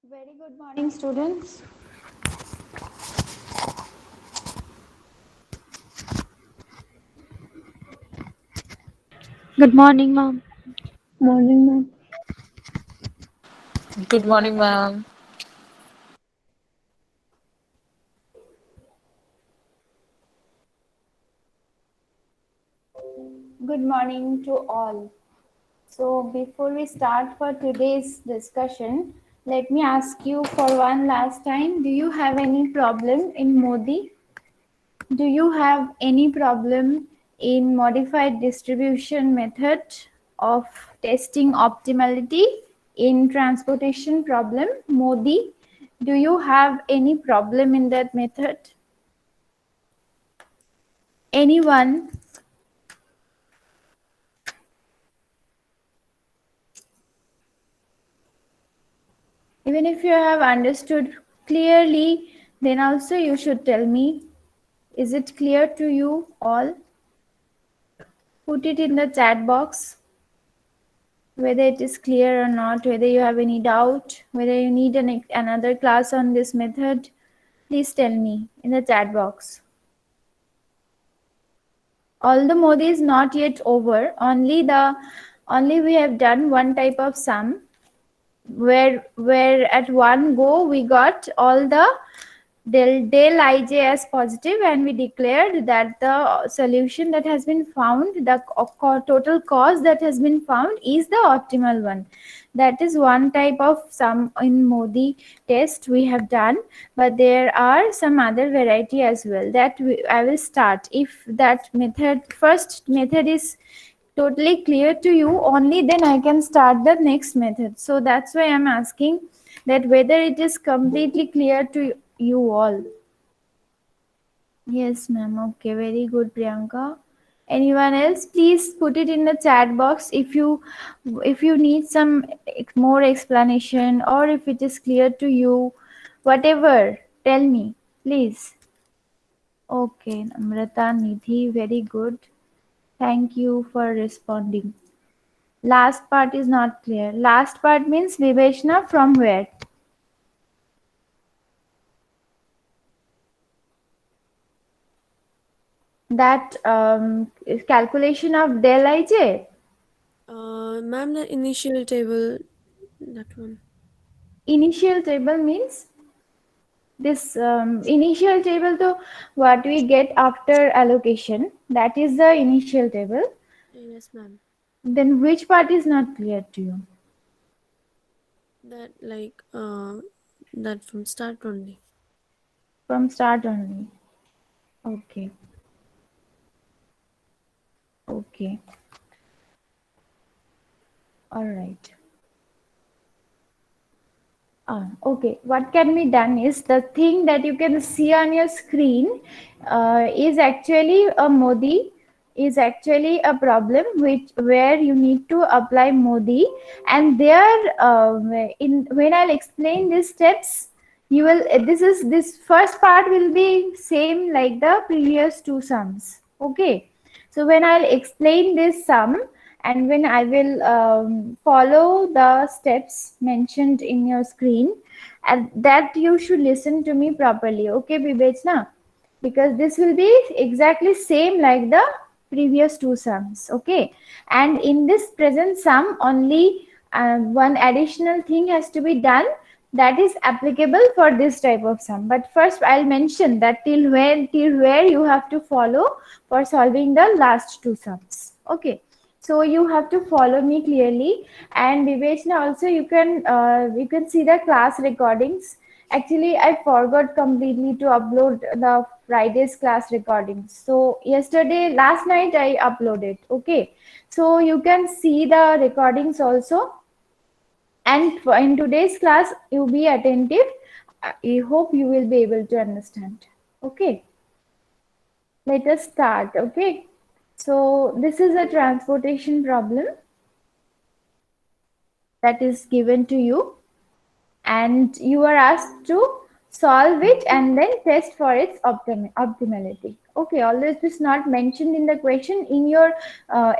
Very good morning, students. Good morning, ma'am. Morning, ma'am. Good morning, ma'am. Good morning to all. So, before we start for today's discussion, let me ask you for one last time, do you have any problem in Modi? Do you have any problem in modified distribution method of testing optimality in transportation problem, Modi? Do you have any problem in that method? Anyone? Even if you have understood clearly, then also you should tell me. Is it clear to you all? Put it in the chat box whether it is clear or not, whether you have any doubt, whether you need another class on this method. Please tell me in the chat box. All the mode is not yet over. Only we have done one type of sum where at one go we got all the del ij as positive, and we declared that the solution that has been found, the total cost that has been found, is the optimal one. That is one type of sum in Modi test we have done, but there are some other variety as well that I will start. If that method, first method, is totally clear to you, only then I can start the next method. So that's why I'm asking that whether it is completely clear to you all. Yes, ma'am. Okay, very good, Priyanka. Anyone else? Please put it in the chat box if you need some more explanation, or if it is clear to you. Whatever, tell me, please. Okay, Namrata, Nidhi, very good. Thank you for responding. Last part is not clear. Last part means Viveshna from where? That calculation of del ij. Ma'am, the initial table, that one. Initial table means this initial table, to what we get after allocation, that is the initial table. Yes, ma'am. Then which part is not clear to you? That that from start only. From start only. Okay. Okay. All right. Okay, what can be done is the thing that you can see on your screen is actually a Modi, is actually a problem which where you need to apply Modi, and there in when I'll explain these steps, you will this first part will be same like the previous two sums. Okay, so when I'll explain this sum, and when I will follow the steps mentioned in your screen, and that you should listen to me properly. Okay, Vivechna? Because this will be exactly same like the previous two sums. Okay, and in this present sum, only one additional thing has to be done that is applicable for this type of sum. But first I'll mention that till where you have to follow for solving the last two sums. Okay, so you have to follow me clearly. And Vivechna, also you can see the class recordings. Actually, I forgot completely to upload the Friday's class recordings. So yesterday, last night I uploaded. Okay, so you can see the recordings also. And in today's class, you be attentive. I hope you will be able to understand. Okay, let us start. Okay, so this is a transportation problem that is given to you, and you are asked to solve it and then test for its optimality. Okay, although it is not mentioned in the question, in your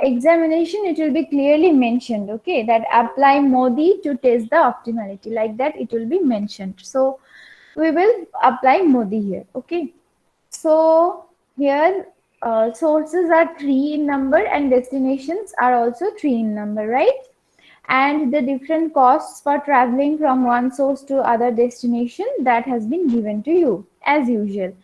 examination it will be clearly mentioned, okay, that apply Modi to test the optimality, like that it will be mentioned. So we will apply Modi here, okay. So here sources are 3 in number and destinations are also 3 in number, right? And the different costs for traveling from one source to other destination, that has been given to you as usual.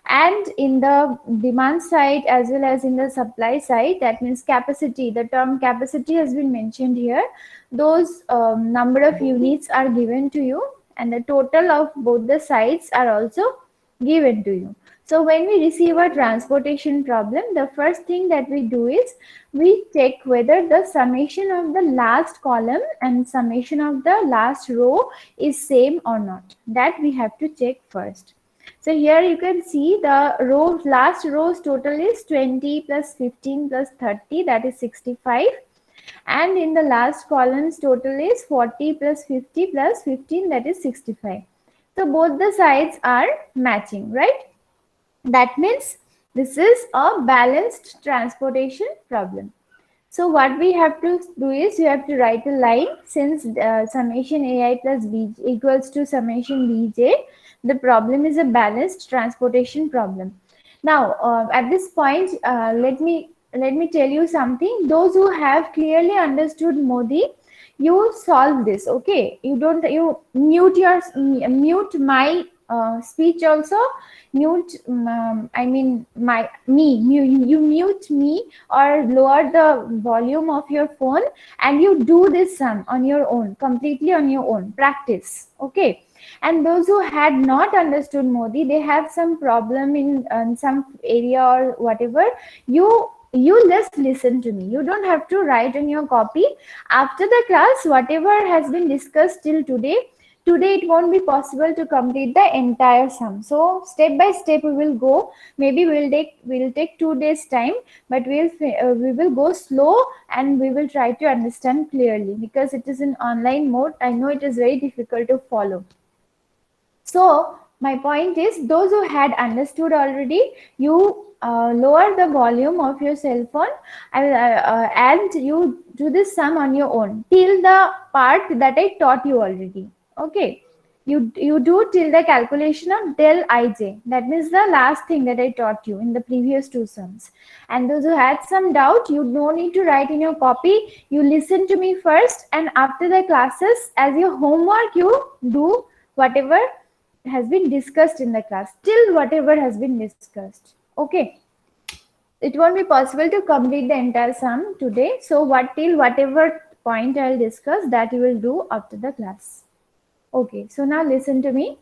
And in the demand side as well as in the supply side, that means capacity, the term capacity has been mentioned here. Those number of units are given to you, and the total of both the sides are also given to you. So when we receive a transportation problem, the first thing that we do is we check whether the summation of the last column and summation of the last row is same or not. That we have to check first. So here you can see the last row's total is 20 plus 15 plus 30, that is 65. And in the last column's total is 40 plus 50 plus 15, that is 65. So both the sides are matching, right? That means this is a balanced transportation problem. So what we have to do is you have to write a line, since summation ai plus b equals to summation bj, the problem is a balanced transportation problem. Now at this point, let me tell you something. Those who have clearly understood Modi, you solve this, okay? You mute my speech also, mute I mean my me you mute me or lower the volume of your phone, and you do this sum on your own, completely on your own, practice, okay? And those who had not understood Modi, they have some problem in some area or whatever, you just listen to me. You don't have to write on your copy. After the class, whatever has been discussed till today it won't be possible to complete the entire sum. So step by step we will go. Maybe we'll take 2 days time, but we will go slow, and we will try to understand clearly, because it is in online mode. I know it is very difficult to follow. So my point is, those who had understood already, you lower the volume of your cell phone, and you do this sum on your own till the part that I taught you already. Okay, you do till the calculation of del ij. That means the last thing that I taught you in the previous 2 sums. And those who had some doubt, you no need to write in your copy. You listen to me first, and after the classes, as your homework, you do whatever has been discussed in the class, till whatever has been discussed, okay? It won't be possible to complete the entire sum today, so till whatever point I'll discuss, that you will do after the class. Okay, so now listen to me.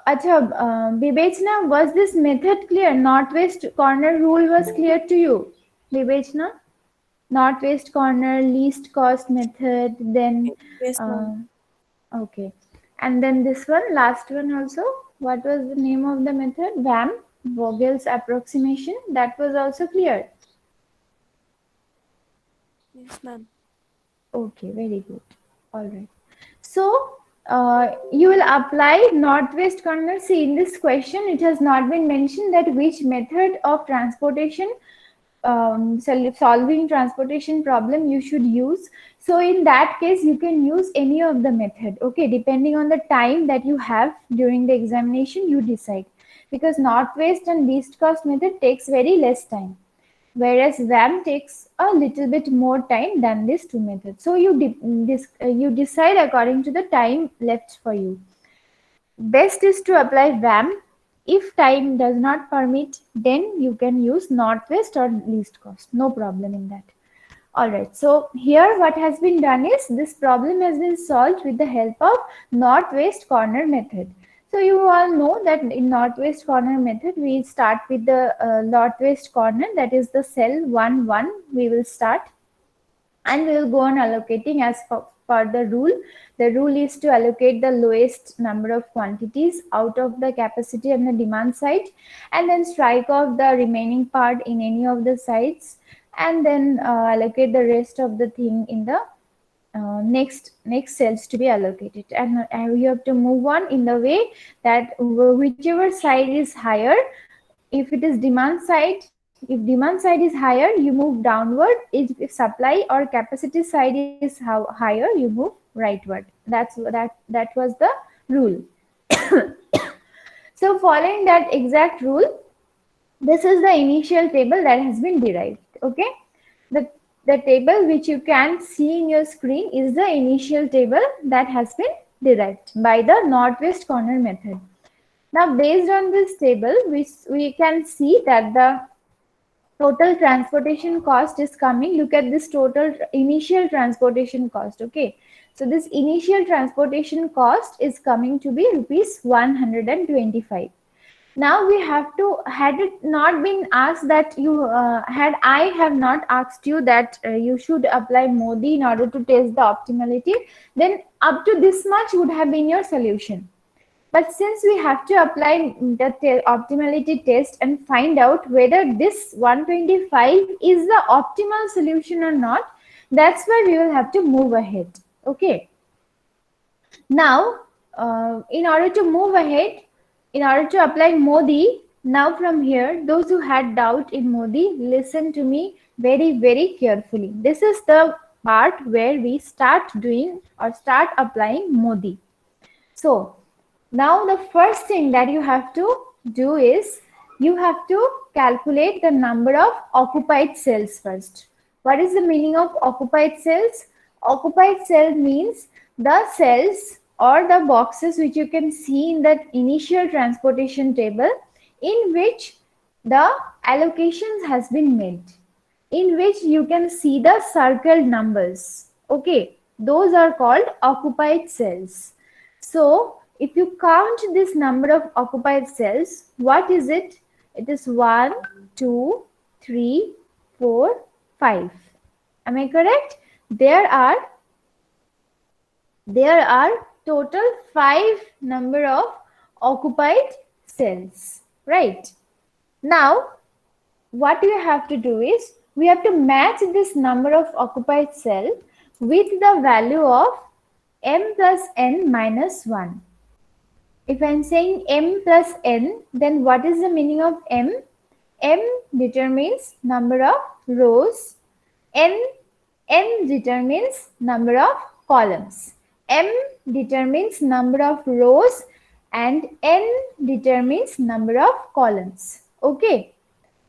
Acha, Vivechna, was this method clear? Northwest corner rule was clear to you, Vivechna? Northwest corner, least cost method, then Yes, ma'am. okay. And then this one, last one also. What was the name of the method? VAM, Vogel's approximation. That was also clear. Yes, ma'am. Okay, very good. All right. So you will apply northwest corner. See, in this question, it has not been mentioned that which method of transportation, solving transportation problem you should use. So in that case, you can use any of the method, okay? Depending on the time that you have during the examination, you decide, because northwest and least cost method takes very less time, whereas VAM takes a little bit more time than these 2 methods. So you decide according to the time left for you. Best is to apply VAM. If time does not permit, then you can use northwest or least cost. No problem in that. All right. So here what has been done is, this problem has been solved with the help of northwest corner method. So you all know that in northwest corner method, we start with the northwest corner, that is the cell 1, 1, we will start, and we will go on allocating as per the rule. The rule is to allocate the lowest number of quantities out of the capacity and the demand side, and then strike off the remaining part in any of the sides, and then allocate the rest of the thing in the next cells to be allocated, and you have to move on in the way that whichever side is higher, if it is demand side, if demand side is higher, you move downward. If supply or capacity side is higher, you move rightward. That was the rule. So following that exact rule, this is the initial table that has been derived. Okay, the the table which you can see in your screen is the initial table that has been derived by the northwest corner method. Now based on this table, we can see that the total transportation cost is coming. Look at this total initial transportation cost. Okay, so this initial transportation cost is coming to be rupees 125. Now we have to, had it not been asked that you had I have not asked you that you should apply Modi in order to test the optimality, then up to this much would have been your solution. But since we have to apply the optimality test and find out whether this 125 is the optimal solution or not, that's why we will have to move ahead. Okay. Now, in order to move ahead, in order to apply Modi, now from here, those who had doubt in Modi, listen to me very, very carefully. This is the part where we start doing or start applying Modi. So, now the first thing that you have to do is you have to calculate the number of occupied cells first. What is the meaning of occupied cells? Occupied cell means the cells or the boxes which you can see in that initial transportation table in which the allocations has been made, in which you can see the circled numbers. Okay, those are called occupied cells. So if you count this number of occupied cells, what is it? It is 1, 2, 3, 4, 5. Am I correct? There are total 5 number of occupied cells, right? Now, what we have to do is we have to match this number of occupied cell with the value of m plus n minus 1. If I am saying m plus n, then what is the meaning of m? M determines number of rows, n determines number of columns. M determines number of rows and n determines number of columns. Okay.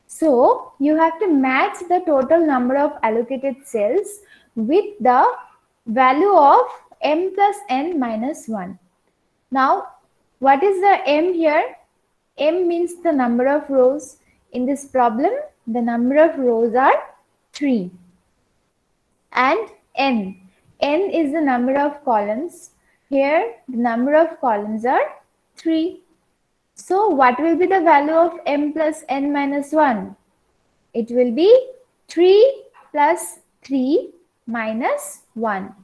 So you have to match the total number of allocated cells with the value of m plus n minus 1. Now, what is the m here? M means the number of rows. In this problem, the number of rows are 3. And n is the number of columns. Here, the number of columns are 3. So, what will be the value of m plus n minus 1? It will be 3 plus 3 minus 1.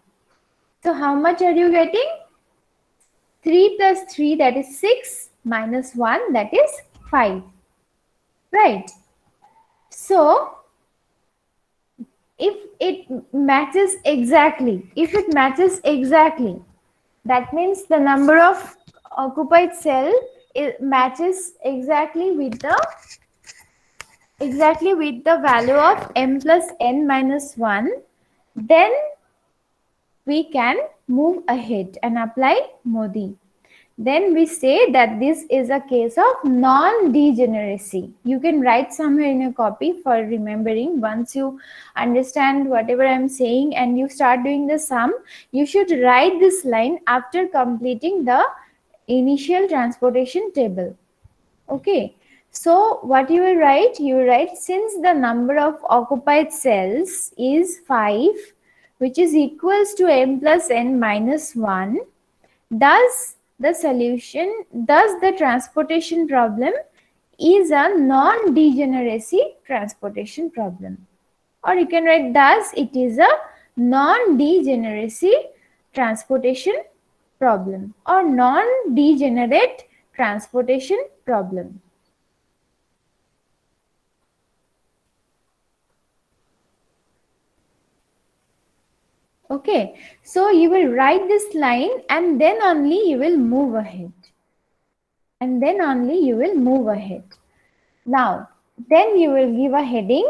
So, how much are you getting? 3 plus 3, that is 6, minus 1, that is 5. Right. So, if it matches exactly, that means the number of occupied cell matches exactly with the value of m plus n minus 1, then we can move ahead and apply Modi. Then we say that this is a case of non-degeneracy. You can write somewhere in your copy for remembering. Once you understand whatever I am saying and you start doing the sum, you should write this line after completing the initial transportation table. Okay. So what you will write? You will write, since the number of occupied cells is 5, which is equals to m plus n minus 1, thus the transportation problem is a non-degeneracy transportation problem. Or you can write, thus it is a non-degeneracy transportation problem or non-degenerate transportation problem. Okay, so you will write this line and then only you will move ahead. And then only you will move ahead. Now, then you will give a heading,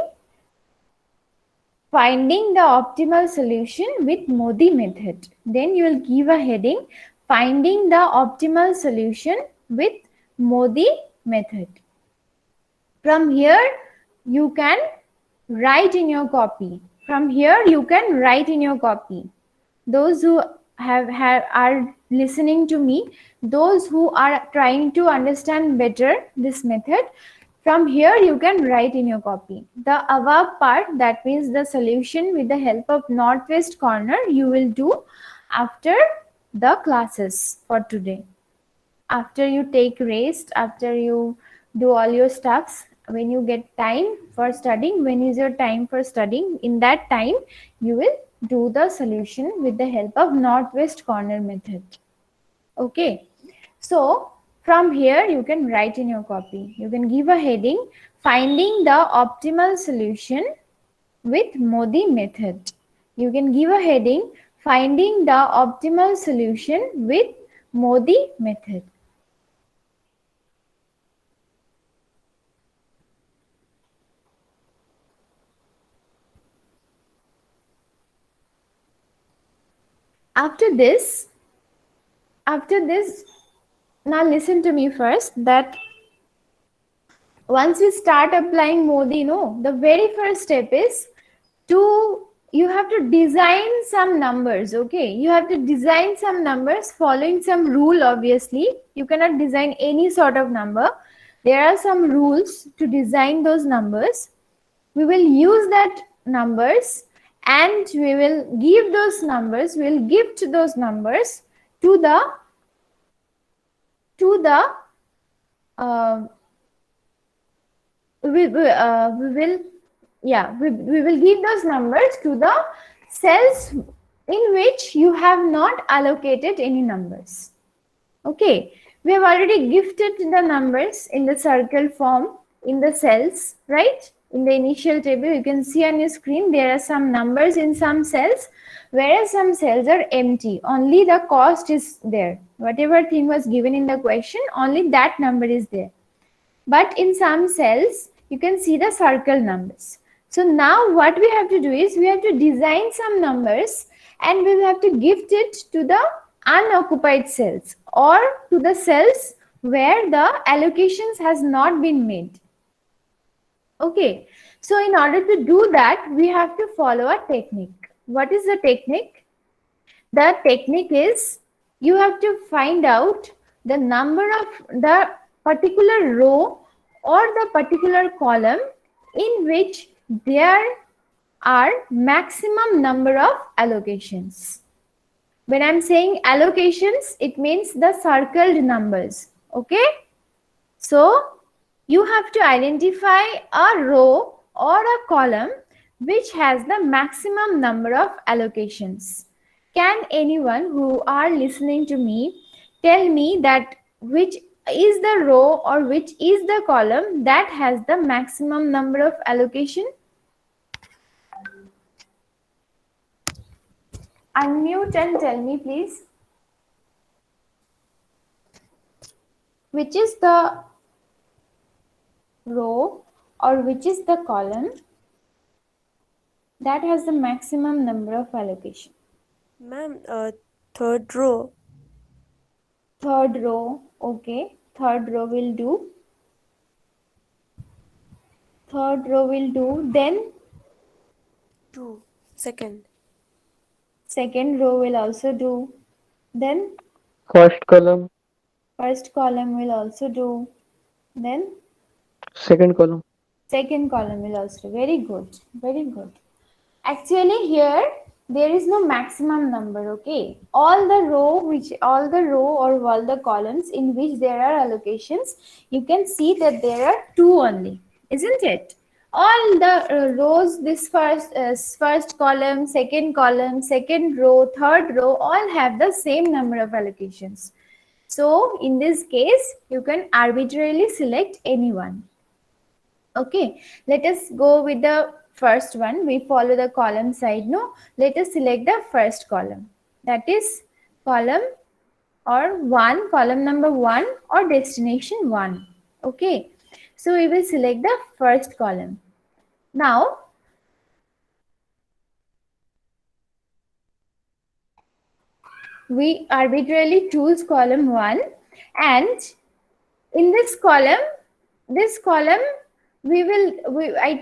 finding the optimal solution with Modi method. Then you will give a heading, finding the optimal solution with Modi method. From here, you can write in your copy. From here, you can write in your copy. Those who are listening to me, those who are trying to understand better this method, from here you can write in your copy. The above part, that means the solution with the help of northwest corner, you will do after the classes for today. After you take rest, after you do all your stuffs, when you get time for studying, when is your time for studying, in that time you will do the solution with the help of northwest corner method. Okay, so from here you can write in your copy, you can give a heading, finding the optimal solution with Modi method. You can give a heading, finding the optimal solution with Modi method. After this, now listen to me first, that once we start applying Modi, the very first step is you have to design some numbers. Okay, you have to design some numbers following some rule. Obviously, you cannot design any sort of number. There are some rules to design those numbers. We will use that numbers and we will give those numbers, we will gift those numbers to the we will give those numbers to the cells in which you have not allocated any numbers. Okay, we have already gifted the numbers in the circle form in the cells, right? In the initial table, you can see on your screen there are some numbers in some cells, whereas some cells are empty. Only the cost is there. Whatever thing was given in the question, only that number is there. But in some cells, you can see the circle numbers. So now what we have to do is we have to design some numbers and we will have to gift it to the unoccupied cells or to the cells where the allocations has not been made. Okay, so in order to do that, we have to follow a technique. What is the technique? The technique is you have to find out the number of the particular row or the particular column in which there are maximum number of allocations. When I'm saying allocations, it means the circled numbers. Okay, so you have to identify a row or a column which has the maximum number of allocations. Can anyone who are listening to me tell me that which is the row or which is the column that has the maximum number of allocation? Unmute and tell me, please. Which is the row or which is the column that has the maximum number of allocation? Ma'am, third row. Third row, okay. Third row will do. Third row will do. Then 2. Second. second row will also do. Then First column, first column will also do. Then second column. second column will also do. Very good. Very good. Actually here there is no maximum number. Okay, all the row or all the columns in which there are allocations, you can see that there are two only, isn't it? All the rows, this first column, second row, third row, all have the same number of allocations. So in this case you can arbitrarily select any one. Okay, let us go with the first one. We follow the column side. No, let us select the first column. That is column or 1, column number 1 or destination 1. Okay. So we will select the first column. Now, we arbitrarily choose column 1, and in this column I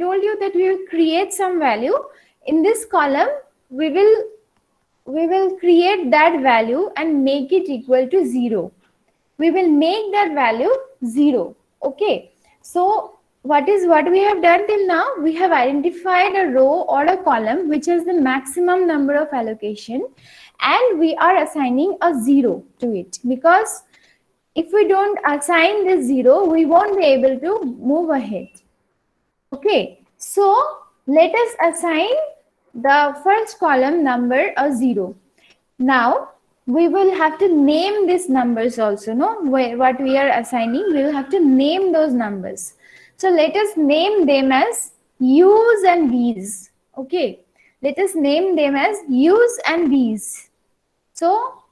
told you that we will create some value. In this column we will create that value and make it equal to 0. We will make that value 0. Okay, so what we have done till now? We have identified a row or a column which has the maximum number of allocation, and we are assigning a 0 to it, because if we don't assign this 0, we won't be able to move ahead. Okay, so let us assign the first column number a 0. Now we will have to name these numbers also. No, what we are assigning, we will have to name those numbers. So let us name them as U's and V's. Okay, let us name them as U's and V's. So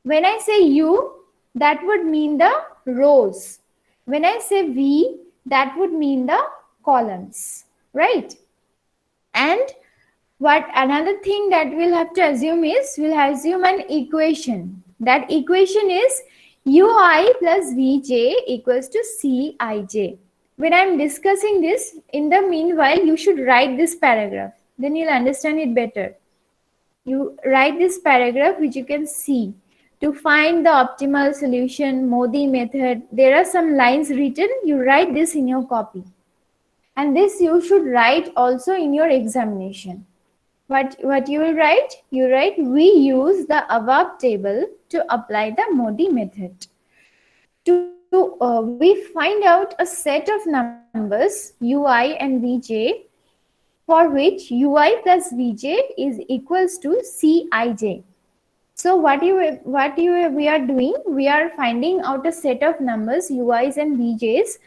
when I say U, that would mean the rows. When I say V, that would mean the columns, right? And what another thing that we'll have to assume is, we'll assume an equation. That equation is Ui plus Vj equals to Cij. When I'm discussing this, in the meanwhile, you should write this paragraph. Then you'll understand it better. You write this paragraph which you can see. To find the optimal solution, Modi method, there are some lines written. You write this in your copy. And this you should write also in your examination. What you will write? You write, we use the above table to apply the Modi method. We find out a set of numbers, Ui and Vj, for which Ui plus Vj is equals to Cij. So we are doing, we are finding out a set of numbers, Ui's and Vj's,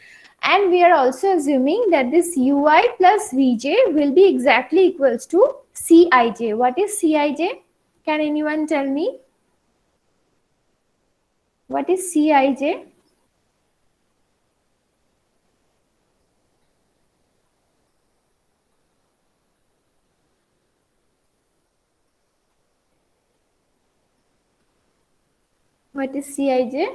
and we are also assuming that this Ui plus Vj will be exactly equals to Cij. What is Cij? Can anyone tell me? What is Cij? What is Cij?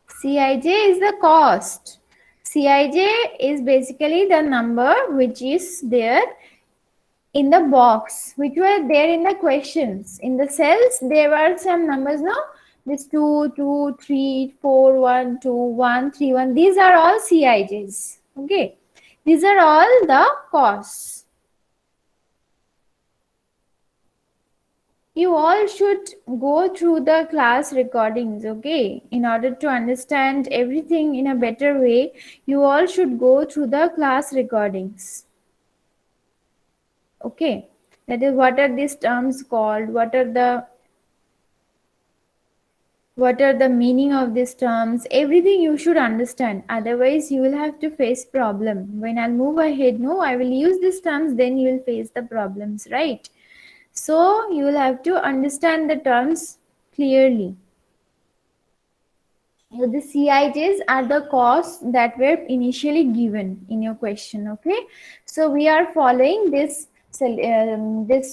Cij is the cost. Cij is basically the number which is there in the box, which were there in the questions. In the cells, there were some numbers, no? This 2, 2, 3, 4, 1, 2, 1, 3, 1. These are all Cijs. Okay. These are all the costs. You all should go through the class recordings, okay? In order to understand everything in a better way, you all should go through the class recordings. Okay, that is, what are these terms called? What are the meaning of these terms? Everything you should understand. Otherwise, you will have to face problem. When I'll move ahead, no, I will use these terms, then you will face the problems, right? So you will have to understand the terms clearly. The Cijs are the costs that were initially given in your question. Okay, so we are following this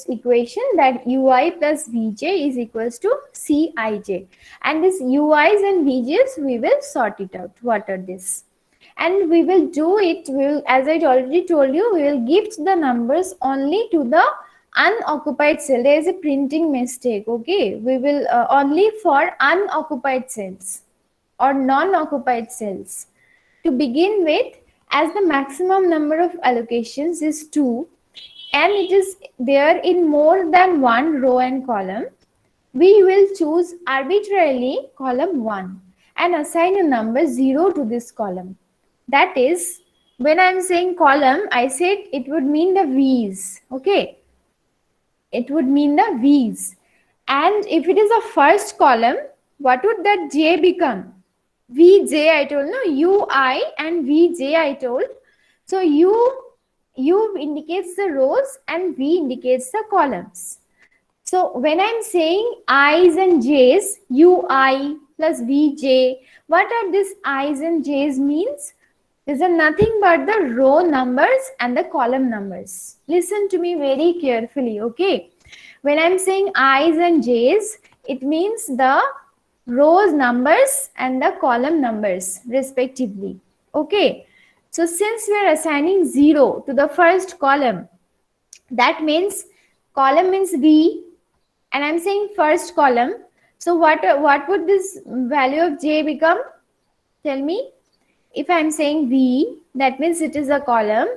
equation that Ui plus Vj is equals to Cij, and this Ui's and Vj's we will sort it out. What are this? And we will do it. We will, as I already told you, we will gift the numbers only to the unoccupied cell. There is a printing mistake. Okay, we will only for unoccupied cells or non-occupied cells. To begin with, as the maximum number of allocations is 2 and it is there in more than one row and column, we will choose arbitrarily column 1 and assign a number 0 to this column. That is, when I am saying column, I said it would mean the V's. Okay. it would mean the V's. And if it is a first column, what would that J become? VJ I told, no, UI and VJ I told. So U indicates the rows and V indicates the columns. So when I'm saying I's and J's, UI plus VJ, what are these I's and J's means? These are nothing but the row numbers and the column numbers. Listen to me very carefully, okay? When I'm saying I's and J's, it means the rows numbers and the column numbers respectively, okay? So since we are assigning 0 to the first column, that means column means V, and I'm saying first column. So what would this value of J become? Tell me. If I'm saying V, that means it is a column,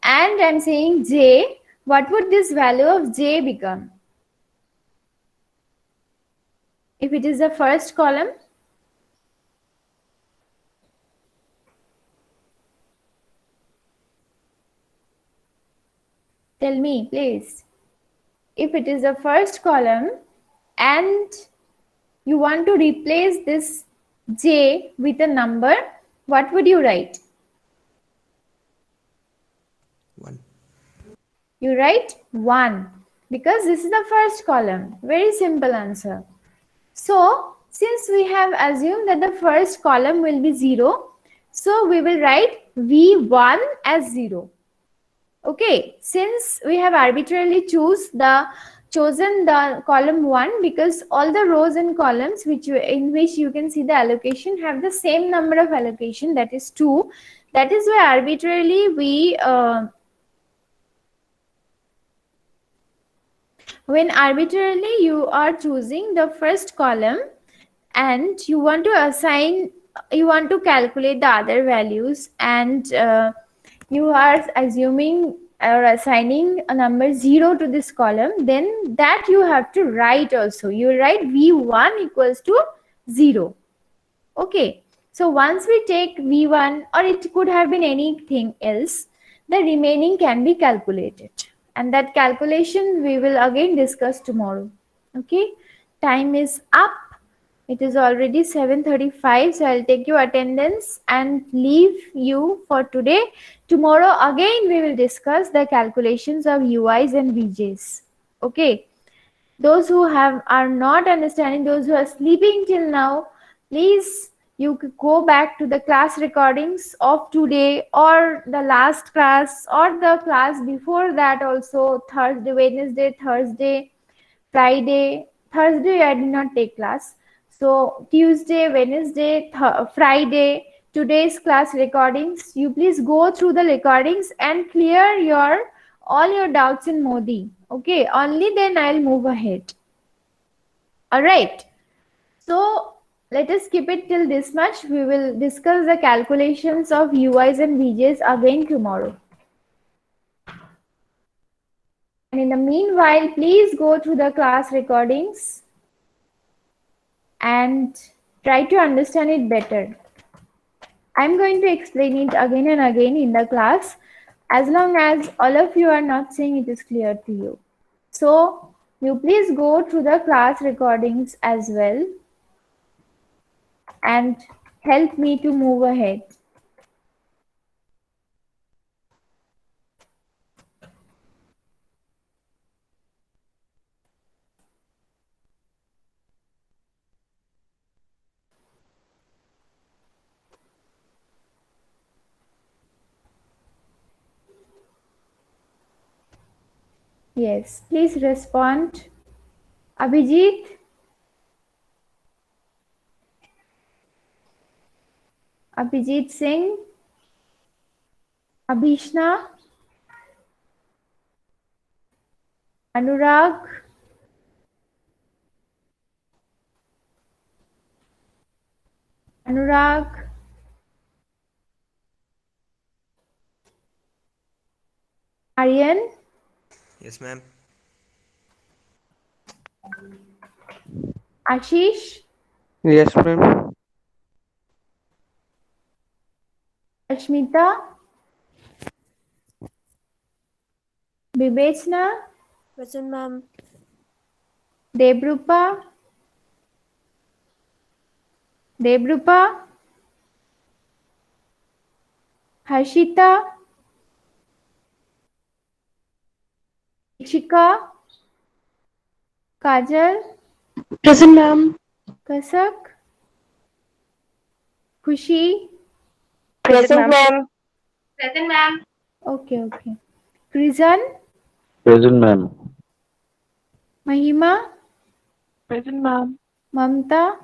and I'm saying J, what would this value of J become? If it is the first column, tell me please. If it is the first column and you want to replace this J with a number, what would you write? 1. You write 1 because this is the first column. Very simple answer. So since we have assumed that the first column will be 0, so we will write V1 as 0. Okay, since we have arbitrarily chosen the column 1 because all the rows and columns in which you can see the allocation have the same number of allocation, that is 2. That is why arbitrarily when arbitrarily you are choosing the first column and you want to calculate the other values, and you are assuming or assigning a number 0 to this column, then that you have to write also. You write V1 equals to 0. Okay. So once we take V1, or it could have been anything else, the remaining can be calculated. And that calculation we will again discuss tomorrow. Okay. Time is up. It is already 7:35, so I'll take your attendance and leave you for today. Tomorrow again we will discuss the calculations of UIs and VJs. Okay. Those who are not understanding, those who are sleeping till now, please you could go back to the class recordings of today or the last class or the class before that also, Thursday, Wednesday, Thursday, Friday. Thursday I did not take class. So Tuesday, Wednesday, Friday, today's class recordings. You please go through the recordings and clear all your doubts in Modi. Okay, only then I'll move ahead. All right. So let us keep it till this much. We will discuss the calculations of UIs and VJs again tomorrow. And in the meanwhile, please go through the class recordings and try to understand it better. I'm going to explain it again and again in the class as long as all of you are not saying it is clear to you. So you please go through the class recordings as well and help me to move ahead. Yes, please respond. Abhijit? Abhijit Singh? Abhishna? Anurag? Anurag? Aryan? Yes, ma'am. Ashish? Yes, ma'am. Ashmita? Vibechna? Present, ma'am. Debrupa? Debrupa? Harshita? Ishika? Kajal? Present, ma'am. Kasak? Khushi? Present, ma'am. Okay, okay. Krizan? Present, ma'am. Mahima? Present, ma'am. Mamta?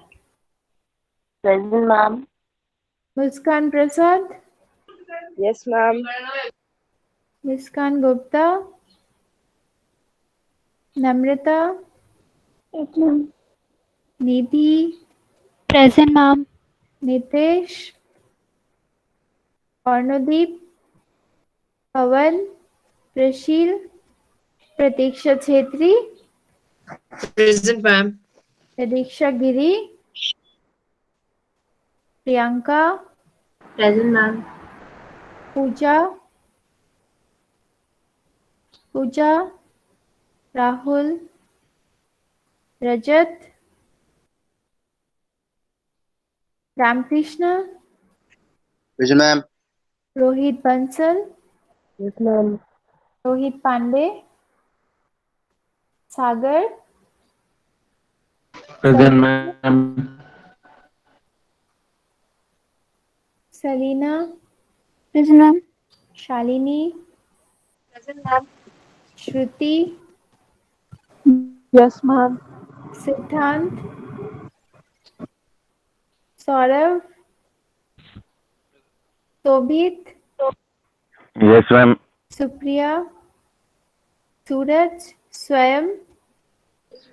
Present, ma'am. Muskan Prasad? Yes, ma'am. Muskan Gupta? Namrata? Yes, ma'am. Nidhi? Present, ma'am. Nitesh? Ornodeep? Pawan? Prashil? Pratiksha Chhetri? Present, ma'am. Pradiksha Giri? Priyanka? Present, ma'am. Pooja? Pooja? Rahul? Rajat? Ramkrishna? Present, ma'am. Rohit Bansal? Yes, ma'am. Rohit Pandey? Sagar? Present, ma'am. Salina? Present, ma'am. Shalini? Present, ma'am. Shruti? Yes, ma'am. Siddhant? Saurav? Tobit? Yes, ma'am. Supriya? Suraj? Swayam?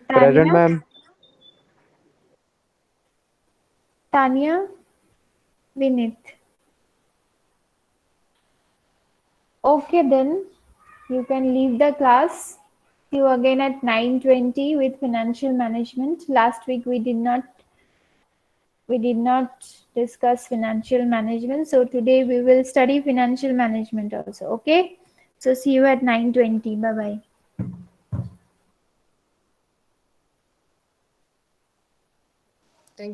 Present, Tanya? ma'am. Tanya? Vinit? Okay, then you can leave the class. See you again at 9:20 with financial management. Last week we did not discuss financial management, so today we will study financial management also. Okay, so see you at 9:20. Bye bye.